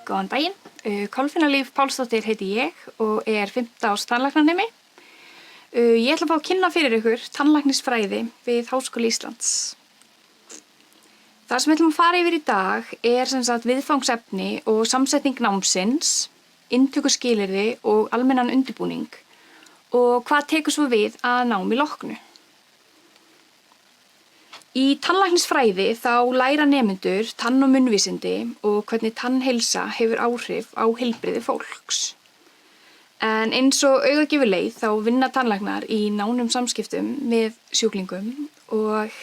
Góðan daginn, Kolfinna Líf Pálsdóttir heiti ég og er 5. árs tannlæknanemi. Ég ætla að fá að kynna fyrir ykkur tannlæknisfræði við Háskóla Íslands. Það sem við ætlum að fara yfir í dag er sem sagt viðfangsefni og samsetning námsins, inntökuskilyrði og almennan undirbúning og hvað tekur svo við að námi loknu. Í tannlæknisfræði þá læra nemendur tann- og munnvísindi og hvernig tannheilsa hefur áhrif á heilbrigði fólks. En eins og augað gefur leið þá vinna tannlæknar í nánum samskiptum með sjúklingum og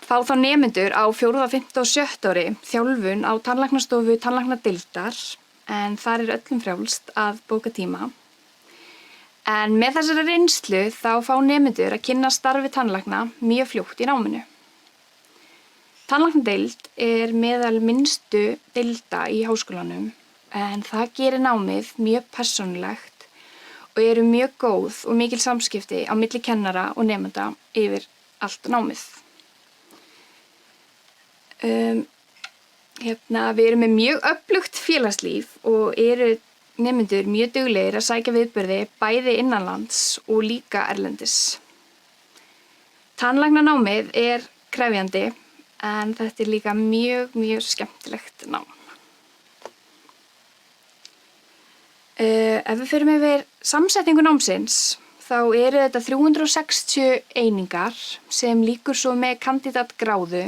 fá þá nemendur á 4., 5. og 6. ári þjálfun á tannlæknastofu tannlæknadeildar en þar er öllum frjálst að bóka tíma. En með þessari reynslu þá fá nemendur að kynna starfi tannlækna mjög fljótt í náminu. Tannlæknadeild er meðal minnstu deilda í háskólanum en það gerir námið mjög persónulegt og eru mjög góð og mikil samskipti á milli kennara og nemenda yfir allt námið. Við erum með mjög öflugt félagslíf og eru nemendur mjög duglegir að sækja viðburði bæði innanlands og líka erlendis. Tannlæknanámið er krefjandi en þetta er líka mjög skemmtilegt nám. Ef við förum yfir samsetningu námsins þá eru þetta 360 einingar sem lýkur svo með kandidatgráðu.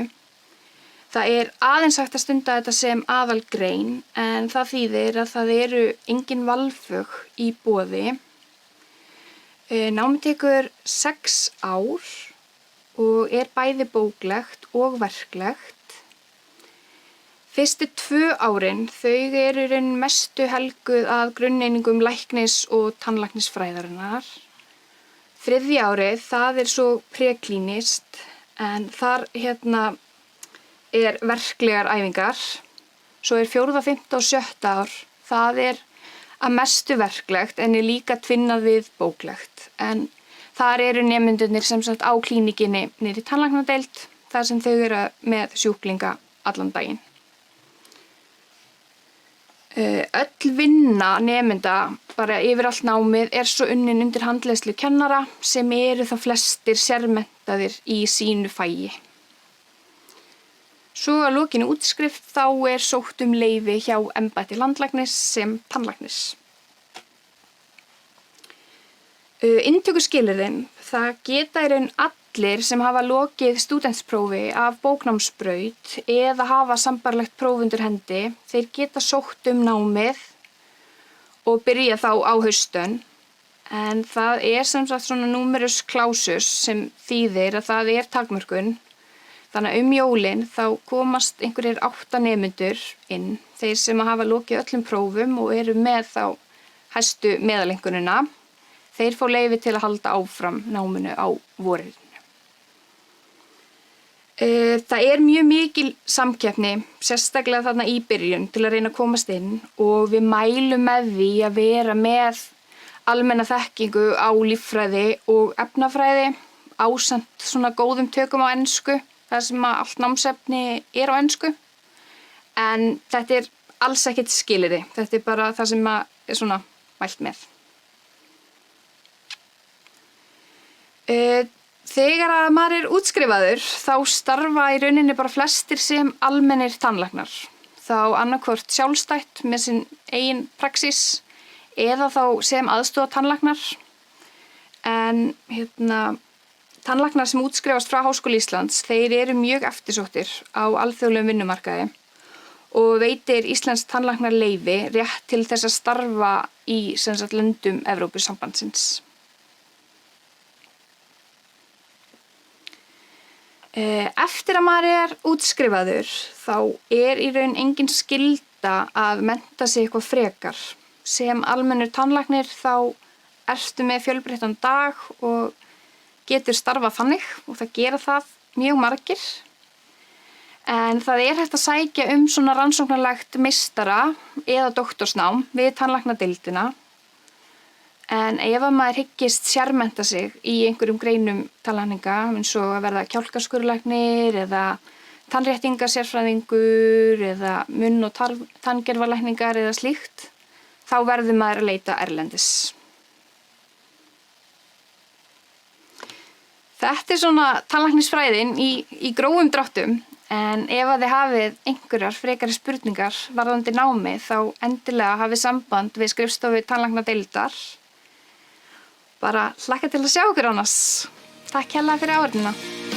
Það er aðeins hægt að stunda þetta sem aðalgrein en það þýðir að það eru engin valfög í boði. Námið tekur 6 ár og er bæði bóklegt og verklegt. Fyrstu 2 árin þau eru í raun mestu helguð að grunneiningum læknis- og tannlæknisfræðarinnar. 3. árið það er svo preklínist en þar er verklegar æfingar. Svo er 4., 5. og 6. ár, það er að mestu verklegt en er líka tvinnað við bóklegt. En þar eru nemendurnir sem sagt á klínikinni niðri í tannlæknadeild, þar sem þau eru með sjúklinga allan daginn. Öll vinna nemenda bara yfir allt námið er svo unnin undir handleiðslu kennara sem eru þá flestir sérmenntaðir í sínu fagi. Svo að lokinni útskrift þá er sótt leyfi hjá embætti landlæknis sem tannlæknis. Inntökuskilyrðin, það geta í raun allir sem hafa lokið stúdentsprófi af bóknámsbraut eða hafa sambærilegt próf undir hendi, þeir geta sótt námið og byrja þá á haustönn. En það er sem sagt svona numerus clausus sem þýðir að það er takmörkun. Þannig að jólin þá komast einhverjir 8 nemendur inn, þeir sem hafa lokið öllum prófum og eru með þá hæstu meðaleinkunnina, þeir fá leyfi til að halda áfram náminu á vorinu. Það er mjög mikil samkeppni, sérstaklega þarna í byrjun til að reyna að komast inn og við mælum með því að vera með almenna þekkingu á líffræði og efnafræði ásamt svona góðum tökum á ensku. Það sem að allt námsefni er á ensku, en þetta er alls ekkert skilyrði. Þetta er bara það sem er svona mælt með. Þegar að maður er útskrifaður, þá starfa í rauninni bara flestir sem almennir tannlæknar. Þá annarkvort sjálfstætt með sinn eigin praxís eða þá sem aðstoðartannlæknar. En tannlæknar sem útskrifast frá Háskóla Íslands, þeir eru mjög eftirsóttir á alþjóðlegum vinnumarkaði og veitir íslenskt tannlæknaleyfi rétt til þess að starfa í löndum Evrópusambandsins. Eftir að maður er útskrifaður, þá er í raun engin skylda að mennta sig eitthvað frekar. Sem almennur tannlæknir þá ertu með fjölbreyttan dag og getur starfað þannig og það gera það mjög margir. En það er hægt að sækja svona rannsóknarlegt meistara eða doktorsnám við tannlæknadeildina. En ef að maður hyggist sérmennta sig í einhverjum greinum tannlækninga, eins og að verða kjálkaskurðlæknir eða tannréttingasérfræðingur eða munn- og tanngerðarlækningar eða slíkt, þá verður maður að leita erlendis. Þetta svona tannlæknisfræðin í grófum dráttum, en ef að þið hafið einhverjar frekari spurningar varðandi námi þá endilega hafið samband við skrifstofu tannlæknadeildar. Bara hlakka til að sjá ykkur annars. Takk hérlega fyrir áheyrnina.